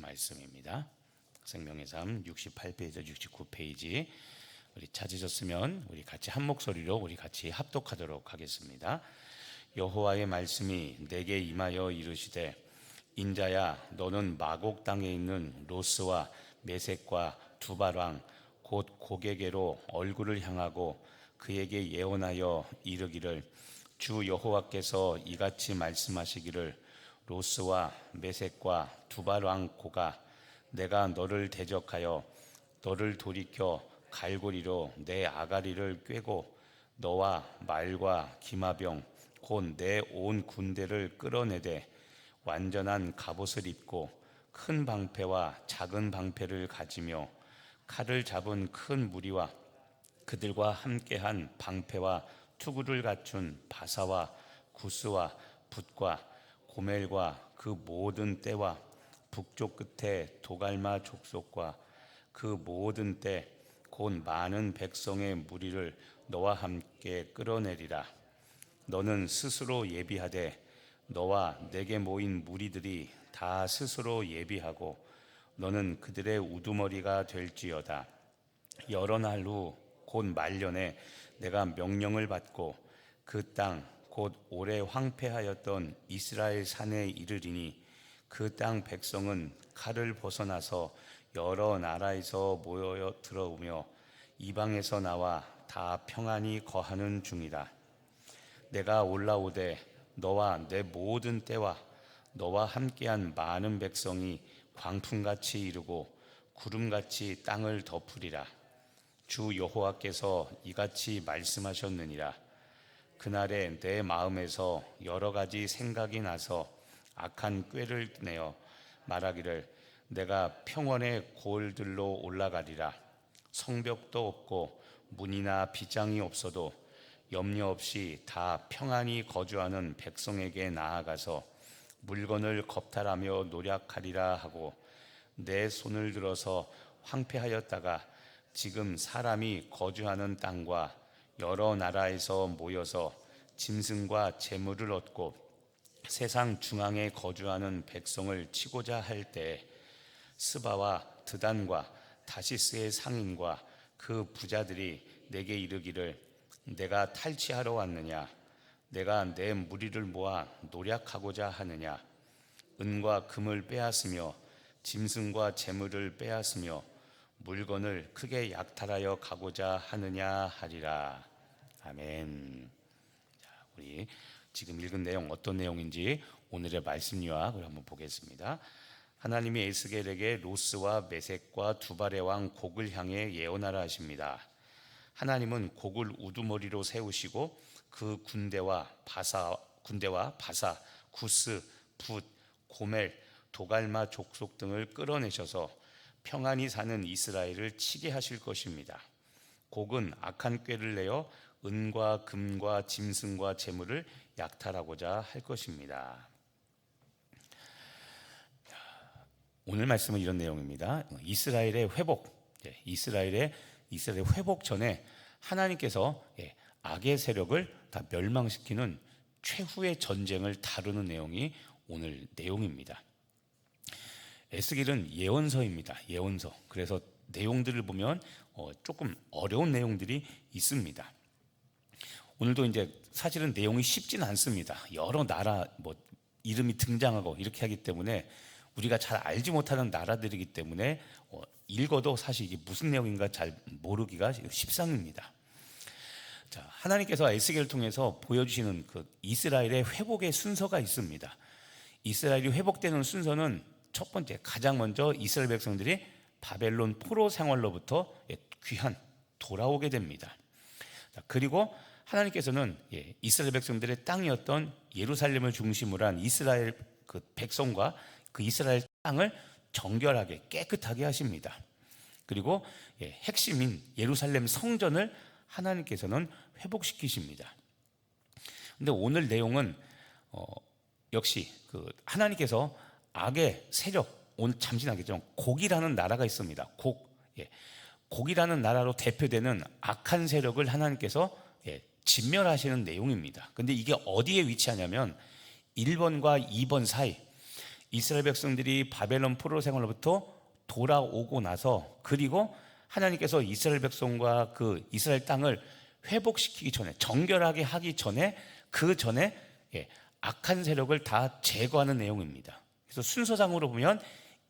말씀입니다. 생명의 삶 68페이지, 69페이지 우리 찾으셨으면 우리 같이 한 목소리로 우리 같이 합독하도록 하겠습니다. 여호와의 말씀이 내게 임하여 이르시되 인자야 너는 마곡 땅에 있는 로스와 메섹과 두발왕 곧 고게게로 얼굴을 향하고 그에게 예언하여 이르기를 주 여호와께서 이같이 말씀하시기를 로스와 메섹과 두발왕 고가 내가 너를 대적하여 너를 돌이켜 갈고리로 내 아가리를 꿰고 너와 말과 기마병 곧 내 온 군대를 끌어내되 완전한 갑옷을 입고 큰 방패와 작은 방패를 가지며 칼을 잡은 큰 무리와 그들과 함께한 방패와 투구를 갖춘 바사와 구스와 붓과 고멜과 그 모든 떼와 북쪽 끝에 도갈마 족속과 그 모든 때 곧 많은 백성의 무리를 너와 함께 끌어내리라. 너는 스스로 예비하되 너와 내게 모인 무리들이 다 스스로 예비하고 너는 그들의 우두머리가 될지어다. 여러 날 후 곧 말년에 내가 명령을 받고 그 땅 곧 오래 황폐하였던 이스라엘 산에 이르리니 그 땅 백성은 칼을 벗어나서 여러 나라에서 모여 들어오며 이방에서 나와 다 평안히 거하는 중이라. 내가 올라오되 너와 내 모든 때와 너와 함께한 많은 백성이 광풍같이 이르고 구름같이 땅을 덮으리라. 주 여호와께서 이같이 말씀하셨느니라. 그날에 내 마음에서 여러 가지 생각이 나서 악한 꾀를 내어 말하기를 내가 평원의 골들로 올라가리라. 성벽도 없고 문이나 비장이 없어도 염려 없이 다 평안히 거주하는 백성에게 나아가서 물건을 겁탈하며 노략하리라 하고 내 손을 들어서 황폐하였다가 지금 사람이 거주하는 땅과 여러 나라에서 모여서 짐승과 재물을 얻고 세상 중앙에 거주하는 백성을 치고자 할 때 스바와 드단과 다시스의 상인과 그 부자들이 내게 이르기를 내가 탈취하러 왔느냐? 내가 내 무리를 모아 노략하고자 하느냐? 은과 금을 빼앗으며 짐승과 재물을 빼앗으며 물건을 크게 약탈하여 가고자 하느냐 하리라. 아멘. 자, 우리 지금 읽은 내용 어떤 내용인지 오늘의 말씀 요약을 한번 보겠습니다. 하나님이 에스겔에게 로스와 메섹과 두발의 왕 곡을 향해 예언하라 하십니다. 하나님은 곡을 우두머리로 세우시고 그 군대와 바사, 구스, 붓, 고멜, 도갈마 족속 등을 끌어내셔서 평안히 사는 이스라엘을 치게 하실 것입니다. 곡은 악한 꾀를 내어 은과 금과 짐승과 재물을 약탈하고자 할 것입니다. 오늘 말씀은 이런 내용입니다. 이스라엘의 이스라엘의 회복 전에 하나님께서 악의 세력을 다 멸망시키는 최후의 전쟁을 다루는 내용이 오늘 내용입니다. 에스겔은 예언서입니다. 예언서. 그래서 내용들을 보면 조금 어려운 내용들이 있습니다. 오늘도 이제 사실은 내용이 쉽지는 않습니다. 여러 나라 이름이 등장하고 이렇게 하기 때문에 우리가 잘 알지 못하는 나라들이기 때문에 읽어도 사실 이게 무슨 내용인가 잘 모르기가 십상입니다. 자, 하나님께서 에스겔을 통해서 보여주시는 그 이스라엘의 회복의 순서가 있습니다. 이스라엘이 회복되는 순서는 첫 번째, 가장 먼저 이스라엘 백성들이 바벨론 포로 생활로부터 귀환 돌아오게 됩니다. 자, 그리고 하나님께서는 이스라엘 백성들의 땅이었던 예루살렘을 중심으로 한 이스라엘 그 백성과 그 이스라엘 땅을 정결하게 깨끗하게 하십니다. 그리고 핵심인 예루살렘 성전을 하나님께서는 회복시키십니다. 근데 오늘 내용은 역시 그 하나님께서 악의 세력, 잠시 나겠지만 곡이라는 나라가 있습니다. 곡이라는 나라로 대표되는 악한 세력을 하나님께서 진멸하시는 내용입니다. 근데 이게 어디에 위치하냐면 1번과 2번 사이, 이스라엘 백성들이 바벨론 포로 생활로부터 돌아오고 나서, 그리고 하나님께서 이스라엘 백성과 그 이스라엘 땅을 회복시키기 전에, 정결하게 하기 전에, 그 전에 악한 세력을 다 제거하는 내용입니다. 그래서 순서상으로 보면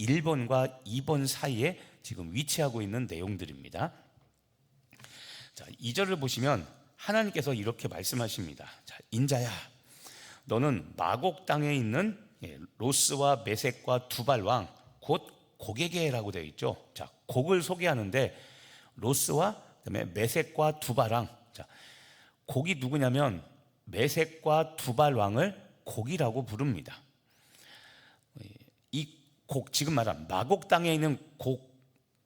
1번과 2번 사이에 지금 위치하고 있는 내용들입니다. 자, 2절을 보시면 하나님께서 이렇게 말씀하십니다. 자, 인자야, 너는 마곡 땅에 있는 로스와 메섹과 두발 왕, 곧 고게게라고 되어 있죠. 자, 곡을 소개하는데 로스와 그다음에 메섹과 두발 왕. 자, 곡이 누구냐면 메섹과 두발 왕을 곡이라고 부릅니다. 이 곡, 지금 말한 마곡 땅에 있는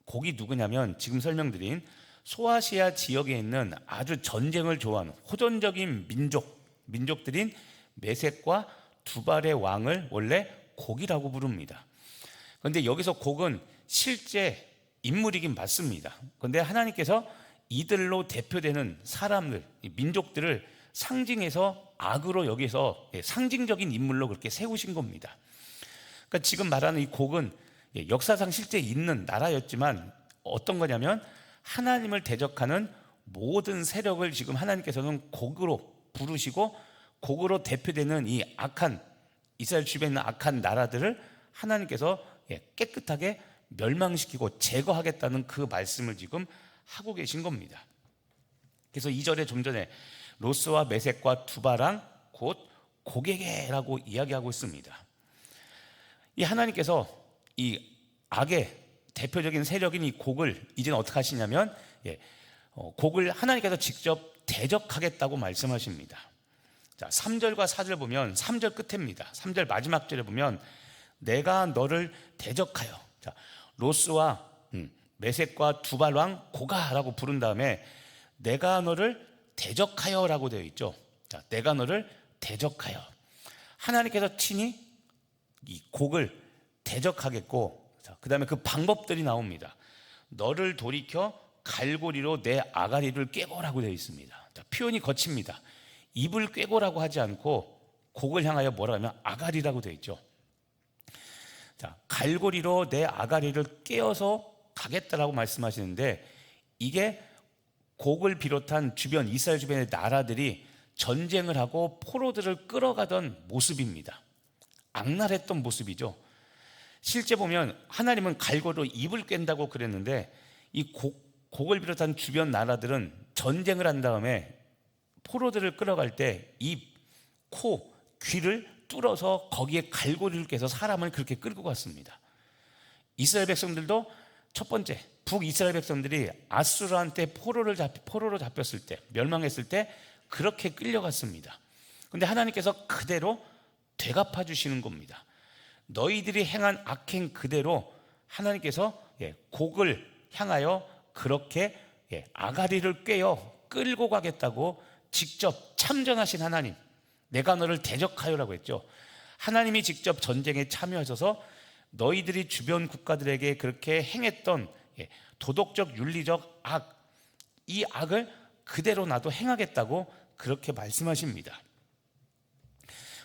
곡이 누구냐면 지금 설명드린 소아시아 지역에 있는 아주 전쟁을 좋아하는 호전적인 민족들인 메섹과 두발의 왕을 원래 곡이라고 부릅니다. 그런데 여기서 곡은 실제 인물이긴 맞습니다. 그런데 하나님께서 이들로 대표되는 사람들, 민족들을 상징해서 악으로 여기서 상징적인 인물로 그렇게 세우신 겁니다. 그러니까 지금 말하는 이 곡은 역사상 실제 있는 나라였지만 어떤 거냐면 하나님을 대적하는 모든 세력을 지금 하나님께서는 곡으로 부르시고, 곡으로 대표되는 이 악한 이스라엘 주변에 있는 악한 나라들을 하나님께서 깨끗하게 멸망시키고 제거하겠다는 그 말씀을 지금 하고 계신 겁니다. 그래서 2절에 좀 전에 로스와 메섹과 두바랑 곧 고게게라고 이야기하고 있습니다. 이 하나님께서 이 악의 대표적인 세력인 이 곡을 이제는 어떻게 하시냐면 곡을 하나님께서 직접 대적하겠다고 말씀하십니다. 자, 3절과 4절 보면 3절 끝입니다. 3절 마지막 절에 보면 내가 너를 대적하여, 자, 로스와 메섹과 두발 왕 고가라고 부른 다음에 내가 너를 대적하여라고 되어 있죠. 자, 내가 너를 대적하여, 하나님께서 친히 이 곡을 대적하겠고, 그 다음에 그 방법들이 나옵니다. 너를 돌이켜 갈고리로 내 아가리를 꿰고라고 되어 있습니다. 자, 표현이 거칩니다. 입을 꿰고라고 하지 않고 곡을 향하여 뭐라 하면 아가리라고 되어 있죠. 자, 갈고리로 내 아가리를 꿰어서 가겠다라고 말씀하시는데, 이게 곡을 비롯한 주변 이스라엘 주변의 나라들이 전쟁을 하고 포로들을 끌어가던 모습입니다. 악랄했던 모습이죠. 실제 보면 하나님은 갈고리로 입을 꿰다고 그랬는데 이 곡을 비롯한 주변 나라들은 전쟁을 한 다음에 포로들을 끌어갈 때 입, 코, 귀를 뚫어서 거기에 갈고리를 꿰서 사람을 그렇게 끌고 갔습니다. 이스라엘 백성들도 첫 번째 북이스라엘 백성들이 아수르한테 포로로 잡혔을 때, 멸망했을 때 그렇게 끌려갔습니다. 그런데 하나님께서 그대로 되갚아 주시는 겁니다. 너희들이 행한 악행 그대로 하나님께서 곡을 향하여 그렇게 아가리를 꿰어 끌고 가겠다고 직접 참전하신 하나님, 내가 너를 대적하여라고 했죠. 하나님이 직접 전쟁에 참여하셔서 너희들이 주변 국가들에게 그렇게 행했던 도덕적 윤리적 악, 이 악을 그대로 나도 행하겠다고 그렇게 말씀하십니다.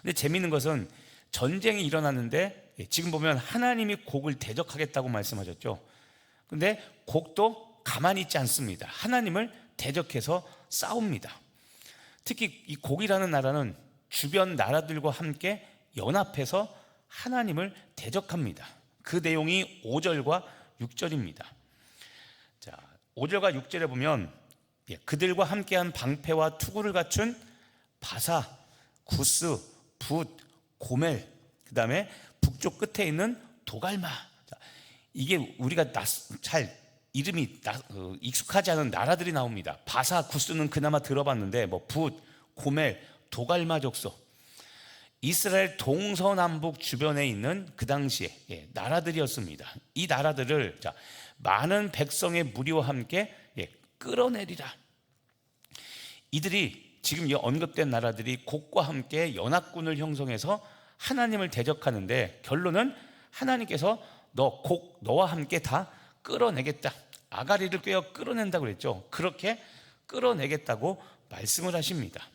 근데 재미있는 것은 전쟁이 일어났는데 지금 보면 하나님이 곡을 대적하겠다고 말씀하셨죠. 근데 곡도 가만히 있지 않습니다. 하나님을 대적해서 싸웁니다. 특히 이 곡이라는 나라는 주변 나라들과 함께 연합해서 하나님을 대적합니다. 그 내용이 5절과 6절입니다. 자, 5절과 6절에 보면 그들과 함께한 방패와 투구를 갖춘 바사, 구스, 붓, 고멜, 그 다음에 북쪽 끝에 있는 도갈마. 이게 우리가 잘 이름이 익숙하지 않은 나라들이 나옵니다. 바사, 구스는 그나마 들어봤는데 뭐 붓, 고멜, 도갈마 족속, 이스라엘 동서남북 주변에 있는 그 당시에 나라들이었습니다. 이 나라들을 많은 백성의 무리와 함께 끌어내리라. 이들이 지금 언급된 나라들이 곡과 함께 연합군을 형성해서 하나님을 대적하는데, 결론은 하나님께서 너와 함께 다 끌어내겠다, 아가리를 꿰어 끌어낸다고 그랬죠. 그렇게 끌어내겠다고 말씀을 하십니다.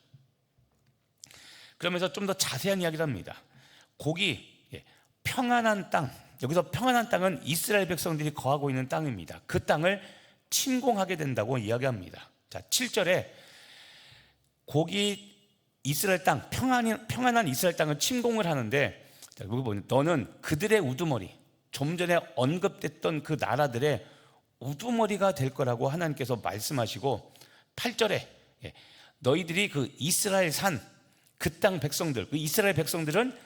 그러면서 좀 더 자세한 이야기를 합니다. 곡이 평안한 땅, 여기서 평안한 땅은 이스라엘 백성들이 거하고 있는 땅입니다. 그 땅을 침공하게 된다고 이야기합니다. 자, 7절에 거기 이스라엘 땅, 평안한 이스라엘 땅을 침공을 하는데, 자, 여기 보면 너는 그들의 우두머리, 좀 전에 언급됐던 그 나라들의 우두머리가 될 거라고 하나님께서 말씀하시고, 8절에 너희들이 그 이스라엘 산, 그 땅 백성들, 그 이스라엘 백성들은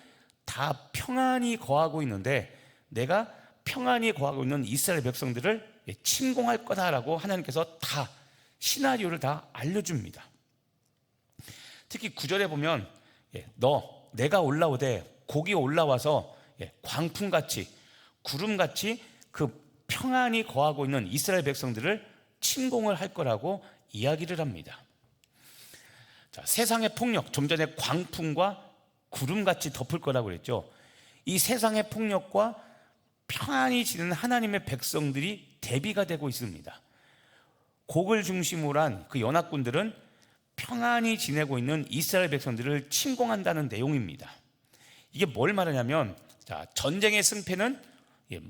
다 평안히 거하고 있는데 내가 평안히 거하고 있는 이스라엘 백성들을 침공할 거다라고 하나님께서 다 시나리오를 다 알려줍니다. 특히 9절에 보면 내가 올라오되 곡이 올라와서 광풍같이 구름같이 그 평안히 거하고 있는 이스라엘 백성들을 침공을 할 거라고 이야기를 합니다. 자, 세상의 폭력, 좀 전에 광풍과 구름같이 덮을 거라고 그랬죠. 이 세상의 폭력과 평안히 지내는 하나님의 백성들이 대비가 되고 있습니다. 곡을 중심으로 한 그 연합군들은 평안히 지내고 있는 이스라엘 백성들을 침공한다는 내용입니다. 이게 뭘 말하냐면, 자, 전쟁의 승패는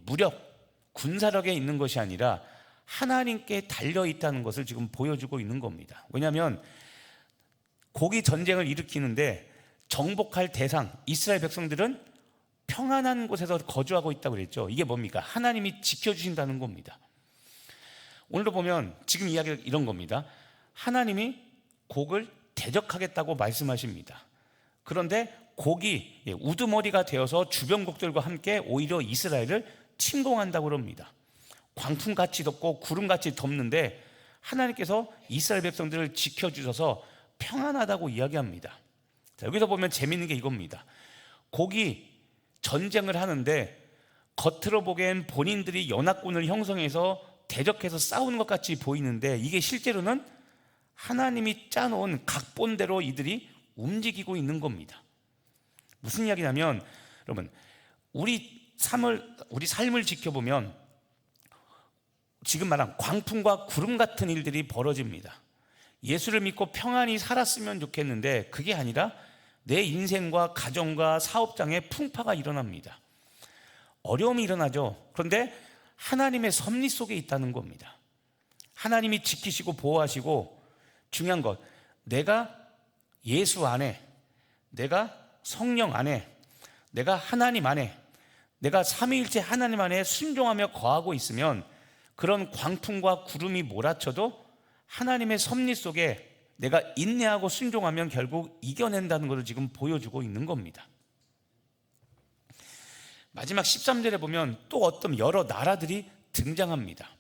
무력, 군사력에 있는 것이 아니라 하나님께 달려있다는 것을 지금 보여주고 있는 겁니다. 왜냐하면 곡이 전쟁을 일으키는데 정복할 대상, 이스라엘 백성들은 평안한 곳에서 거주하고 있다고 그랬죠. 이게 뭡니까? 하나님이 지켜주신다는 겁니다. 오늘도 보면 지금 이야기가 이런 겁니다. 하나님이 곡을 대적하겠다고 말씀하십니다. 그런데 곡이 우두머리가 되어서 주변 곡들과 함께 오히려 이스라엘을 침공한다고 합니다. 광풍같이 덮고 구름같이 덮는데 하나님께서 이스라엘 백성들을 지켜주셔서 평안하다고 이야기합니다. 자, 여기서 보면 재미있는 게 이겁니다. 곡이 전쟁을 하는데 겉으로 보기엔 본인들이 연합군을 형성해서 대적해서 싸우는 것 같이 보이는데 이게 실제로는 하나님이 짜놓은 각본대로 이들이 움직이고 있는 겁니다. 무슨 이야기냐면, 여러분, 우리 삶을 지켜보면 지금 말한 광풍과 구름 같은 일들이 벌어집니다. 예수를 믿고 평안히 살았으면 좋겠는데 그게 아니라 내 인생과 가정과 사업장에 풍파가 일어납니다. 어려움이 일어나죠. 그런데 하나님의 섭리 속에 있다는 겁니다. 하나님이 지키시고 보호하시고, 중요한 것, 내가 예수 안에, 내가 성령 안에, 내가 하나님 안에, 내가 삼위일체 하나님 안에 순종하며 거하고 있으면 그런 광풍과 구름이 몰아쳐도 하나님의 섭리 속에 내가 인내하고 순종하면 결국 이겨낸다는 것을 지금 보여주고 있는 겁니다. 마지막 13절에 보면 또 어떤 여러 나라들이 등장합니다.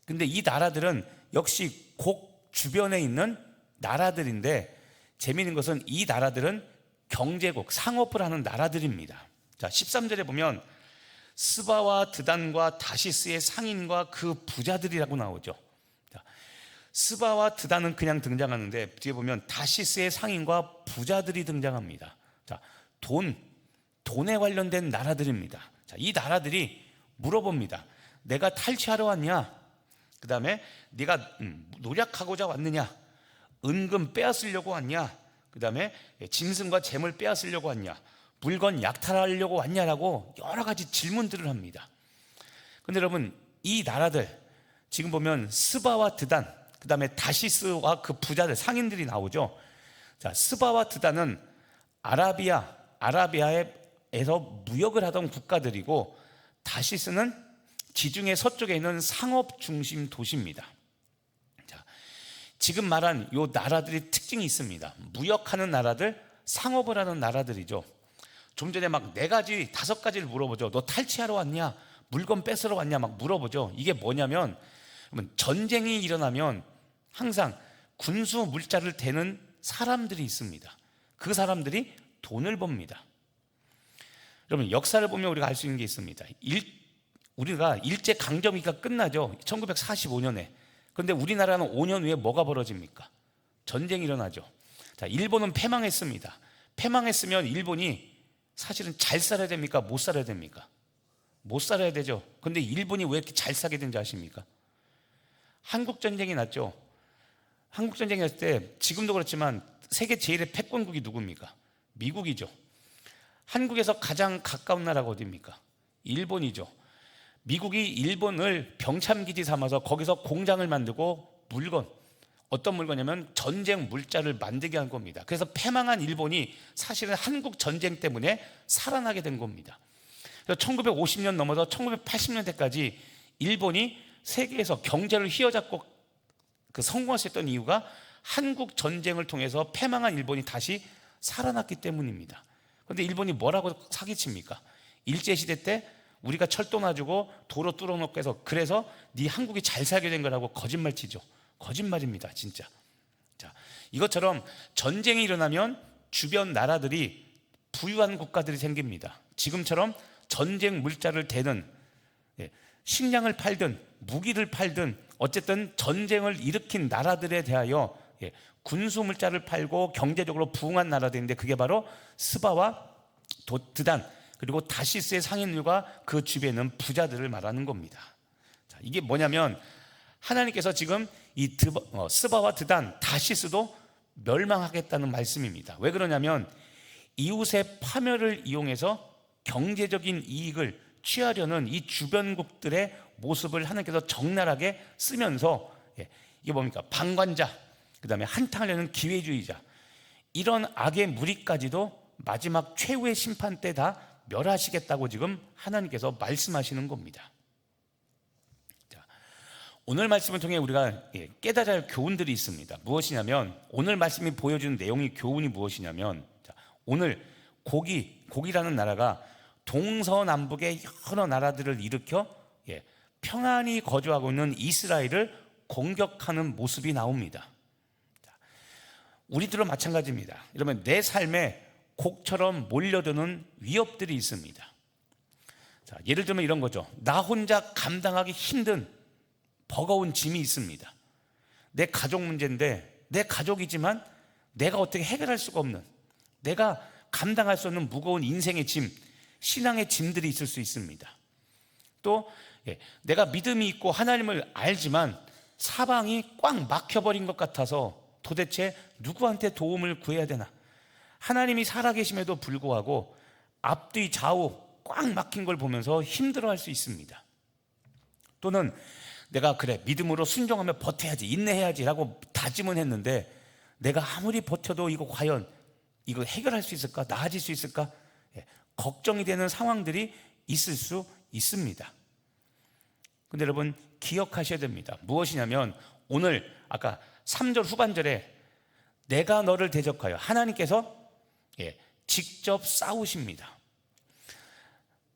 근데 이 나라들은 역시 곡 주변에 있는 나라들인데, 재미있는 것은 이 나라들은 경제국, 상업을 하는 나라들입니다. 자, 13절에 보면 스바와 드단과 다시스의 상인과 그 부자들이라고 나오죠. 자, 스바와 드단은 그냥 등장하는데 뒤에 보면 다시스의 상인과 부자들이 등장합니다. 자, 돈에 관련된 나라들입니다. 자, 이 나라들이 물어봅니다. 내가 탈취하러 왔냐? 그 다음에 네가 노력하고자 왔느냐? 은금 빼앗으려고 왔냐? 그 다음에 짐승과 재물 빼앗으려고 왔냐? 물건 약탈하려고 왔냐라고 여러 가지 질문들을 합니다. 그런데 여러분, 이 나라들 지금 보면 스바와 드단, 그 다음에 다시스와 그 부자들, 상인들이 나오죠. 자, 스바와 드단은 아라비아에서 무역을 하던 국가들이고, 다시스는 지중해 서쪽에 있는 상업 중심 도시입니다. 자, 지금 말한 이 나라들이 특징이 있습니다. 무역하는 나라들, 상업을 하는 나라들이죠. 좀 전에 막 4가지, 5가지를 물어보죠. 너 탈취하러 왔냐? 물건 뺏으러 왔냐? 막 물어보죠. 이게 뭐냐면, 전쟁이 일어나면 항상 군수 물자를 대는 사람들이 있습니다. 그 사람들이 돈을 법니다. 여러분, 역사를 보면 우리가 알 수 있는 게 있습니다. 우리가 일제강점기가 끝나죠. 1945년에. 그런데 우리나라는 5년 후에 뭐가 벌어집니까? 전쟁이 일어나죠. 자, 일본은 패망했습니다. 패망했으면 일본이 사실은 잘 살아야 됩니까? 못 살아야 됩니까? 못 살아야 되죠. 그런데 일본이 왜 이렇게 잘 살게 된지 아십니까? 한국전쟁이 났죠. 한국전쟁이 났을 때 지금도 그렇지만 세계 제1의 패권국이 누굽니까? 미국이죠. 한국에서 가장 가까운 나라가 어디입니까? 일본이죠. 미국이 일본을 병참기지 삼아서 거기서 공장을 만들고 어떤 물건이냐면 전쟁 물자를 만들게 한 겁니다. 그래서 패망한 일본이 사실은 한국 전쟁 때문에 살아나게 된 겁니다. 그래서 1950년 넘어서 1980년대까지 일본이 세계에서 경제를 휘어잡고 성공할 수 있던 이유가 한국 전쟁을 통해서 패망한 일본이 다시 살아났기 때문입니다. 그런데 일본이 뭐라고 사기칩니까? 일제시대 때 우리가 철도 놔주고 도로 뚫어놓고 해서 그래서 네 한국이 잘 살게 된 거라고 거짓말치죠. 거짓말입니다, 진짜. 자, 이것처럼 전쟁이 일어나면 주변 나라들이 부유한 국가들이 생깁니다. 지금처럼 전쟁 물자를 대는, 식량을 팔든 무기를 팔든 어쨌든 전쟁을 일으킨 나라들에 대하여 군수 물자를 팔고 경제적으로 부흥한 나라들인데, 그게 바로 스바와 드단 그리고 다시스의 상인들과 그 주변에 있는 부자들을 말하는 겁니다. 자, 이게 뭐냐면 하나님께서 지금 이 스바와 드단, 다시스도 멸망하겠다는 말씀입니다. 왜 그러냐면 이웃의 파멸을 이용해서 경제적인 이익을 취하려는 이 주변국들의 모습을 하나님께서 적나라하게 쓰면서, 이게 뭡니까? 방관자, 그 다음에 한탕하려는 기회주의자, 이런 악의 무리까지도 마지막 최후의 심판 때 다 멸하시겠다고 지금 하나님께서 말씀하시는 겁니다. 자, 오늘 말씀을 통해 우리가 깨달아야 할 교훈들이 있습니다. 무엇이냐면, 오늘 말씀이 보여주는 내용이 교훈이 무엇이냐면, 오늘 고기라는 나라가 동서남북의 여러 나라들을 일으켜 평안히 거주하고 있는 이스라엘을 공격하는 모습이 나옵니다. 우리들도 마찬가지입니다. 여러분, 내 삶에 곡처럼 몰려드는 위협들이 있습니다. 자, 예를 들면 이런 거죠. 나 혼자 감당하기 힘든 버거운 짐이 있습니다. 내 가족 문제인데, 내 가족이지만 내가 어떻게 해결할 수가 없는, 내가 감당할 수 없는 무거운 인생의 짐, 신앙의 짐들이 있을 수 있습니다. 또 내가 믿음이 있고 하나님을 알지만 사방이 꽉 막혀버린 것 같아서 도대체 누구한테 도움을 구해야 되나, 하나님이 살아계심에도 불구하고 앞뒤 좌우 꽉 막힌 걸 보면서 힘들어할 수 있습니다. 또는 내가 그래 믿음으로 순종하며 버텨야지, 인내해야지 라고 다짐은 했는데, 내가 아무리 버텨도 이거 과연 이거 해결할 수 있을까, 나아질 수 있을까, 걱정이 되는 상황들이 있을 수 있습니다. 근데 여러분, 기억하셔야 됩니다. 무엇이냐면, 오늘 아까 3절 후반절에 내가 너를 대적하여, 하나님께서 직접 싸우십니다.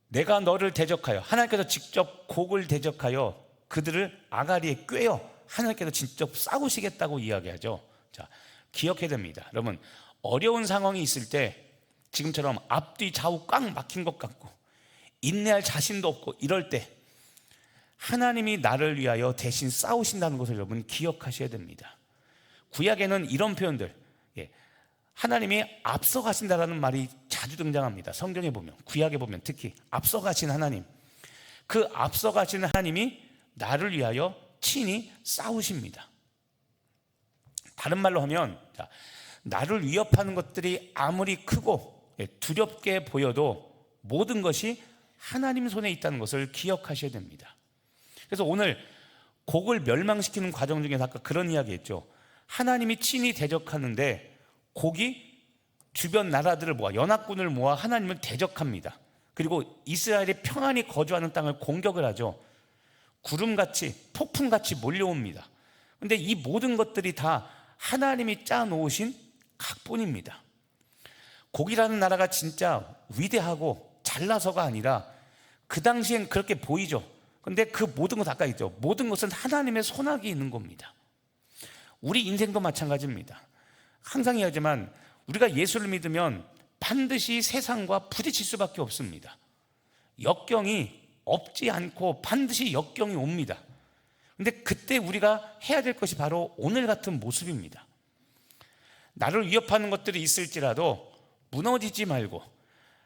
내가 너를 대적하여, 하나님께서 직접 곡을 대적하여 그들을 아가리에 꿰어 하나님께서 직접 싸우시겠다고 이야기하죠. 자, 기억해야 됩니다. 여러분, 어려운 상황이 있을 때 지금처럼 앞뒤 좌우 꽉 막힌 것 같고 인내할 자신도 없고 이럴 때 하나님이 나를 위하여 대신 싸우신다는 것을 여러분 기억하셔야 됩니다. 구약에는 이런 표현들, 하나님이 앞서가신다라는 말이 자주 등장합니다. 성경에 보면, 구약에 보면 특히 앞서가신 하나님, 그 앞서가신 하나님이 나를 위하여 친히 싸우십니다. 다른 말로 하면, 나를 위협하는 것들이 아무리 크고 두렵게 보여도 모든 것이 하나님 손에 있다는 것을 기억하셔야 됩니다. 그래서 오늘 곡을 멸망시키는 과정 중에서 아까 그런 이야기 했죠. 하나님이 친히 대적하는데 곡이 주변 나라들을 모아, 연합군을 모아 하나님을 대적합니다. 그리고 이스라엘이 평안히 거주하는 땅을 공격을 하죠. 구름같이 폭풍같이 몰려옵니다. 그런데 이 모든 것들이 다 하나님이 짜놓으신 각본입니다. 곡이라는 나라가 진짜 위대하고 잘나서가 아니라 그 당시엔 그렇게 보이죠. 그런데 그 모든 것 아까 있죠. 모든 것은 하나님의 손아귀에 있는 겁니다. 우리 인생도 마찬가지입니다. 항상 이야기하지만 우리가 예수를 믿으면 반드시 세상과 부딪힐 수밖에 없습니다. 역경이 없지 않고 반드시 역경이 옵니다. 그런데 그때 우리가 해야 될 것이 바로 오늘 같은 모습입니다. 나를 위협하는 것들이 있을지라도 무너지지 말고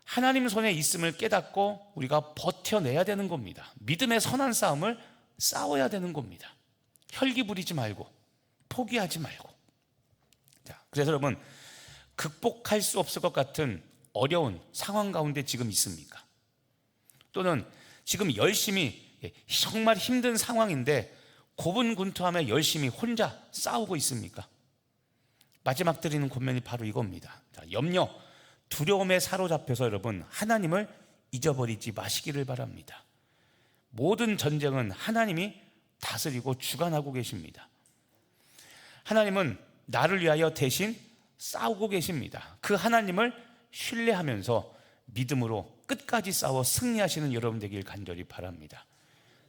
하나님 손에 있음을 깨닫고 우리가 버텨내야 되는 겁니다. 믿음의 선한 싸움을 싸워야 되는 겁니다. 혈기 부리지 말고 포기하지 말고. 자, 그래서 여러분, 극복할 수 없을 것 같은 어려운 상황 가운데 지금 있습니까? 또는 지금 열심히 정말 힘든 상황인데 고분군투하며 열심히 혼자 싸우고 있습니까? 마지막 드리는 권면이 바로 이겁니다. 자, 염려, 두려움에 사로잡혀서 여러분 하나님을 잊어버리지 마시기를 바랍니다. 모든 전쟁은 하나님이 다스리고 주관하고 계십니다. 하나님은 나를 위하여 대신 싸우고 계십니다. 그 하나님을 신뢰하면서 믿음으로 끝까지 싸워 승리하시는 여러분 되길 간절히 바랍니다.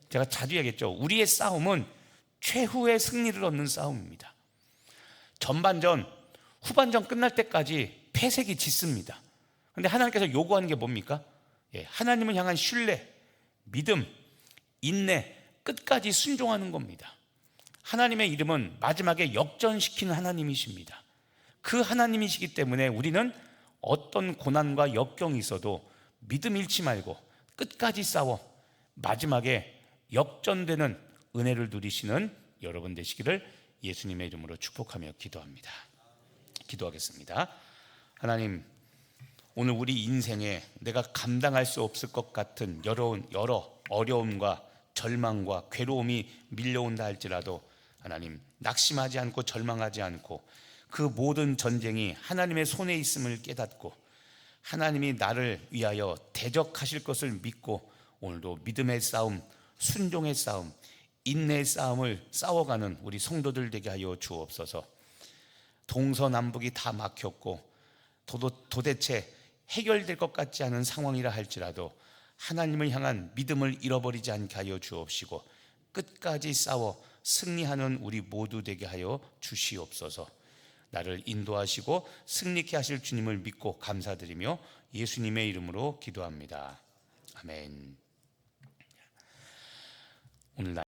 제가 자주 얘기했죠. 우리의 싸움은 최후의 승리를 얻는 싸움입니다. 전반전, 후반전 끝날 때까지 패색이 짙습니다. 그런데 하나님께서 요구하는 게 뭡니까? 하나님을 향한 신뢰, 믿음, 인내, 끝까지 순종하는 겁니다. 하나님의 이름은 마지막에 역전시키는 하나님이십니다. 그 하나님이시기 때문에 우리는 어떤 고난과 역경이 있어도 믿음 잃지 말고 끝까지 싸워 마지막에 역전되는 은혜를 누리시는 여러분 되시기를 예수님의 이름으로 축복하며 기도합니다. 기도하겠습니다. 하나님, 오늘 우리 인생에 내가 감당할 수 없을 것 같은 여러 어려움과 절망과 괴로움이 밀려온다 할지라도 하나님, 낙심하지 않고 절망하지 않고 그 모든 전쟁이 하나님의 손에 있음을 깨닫고 하나님이 나를 위하여 대적하실 것을 믿고 오늘도 믿음의 싸움, 순종의 싸움, 인내의 싸움을 싸워가는 우리 성도들 되게 하여 주옵소서. 동서남북이 다 막혔고 도대체 해결될 것 같지 않은 상황이라 할지라도 하나님을 향한 믿음을 잃어버리지 않게 하여 주옵시고 끝까지 싸워 승리하는 우리 모두 되게 하여 주시옵소서. 나를 인도하시고 승리케 하실 주님을 믿고 감사드리며 예수님의 이름으로 기도합니다. 아멘. 오늘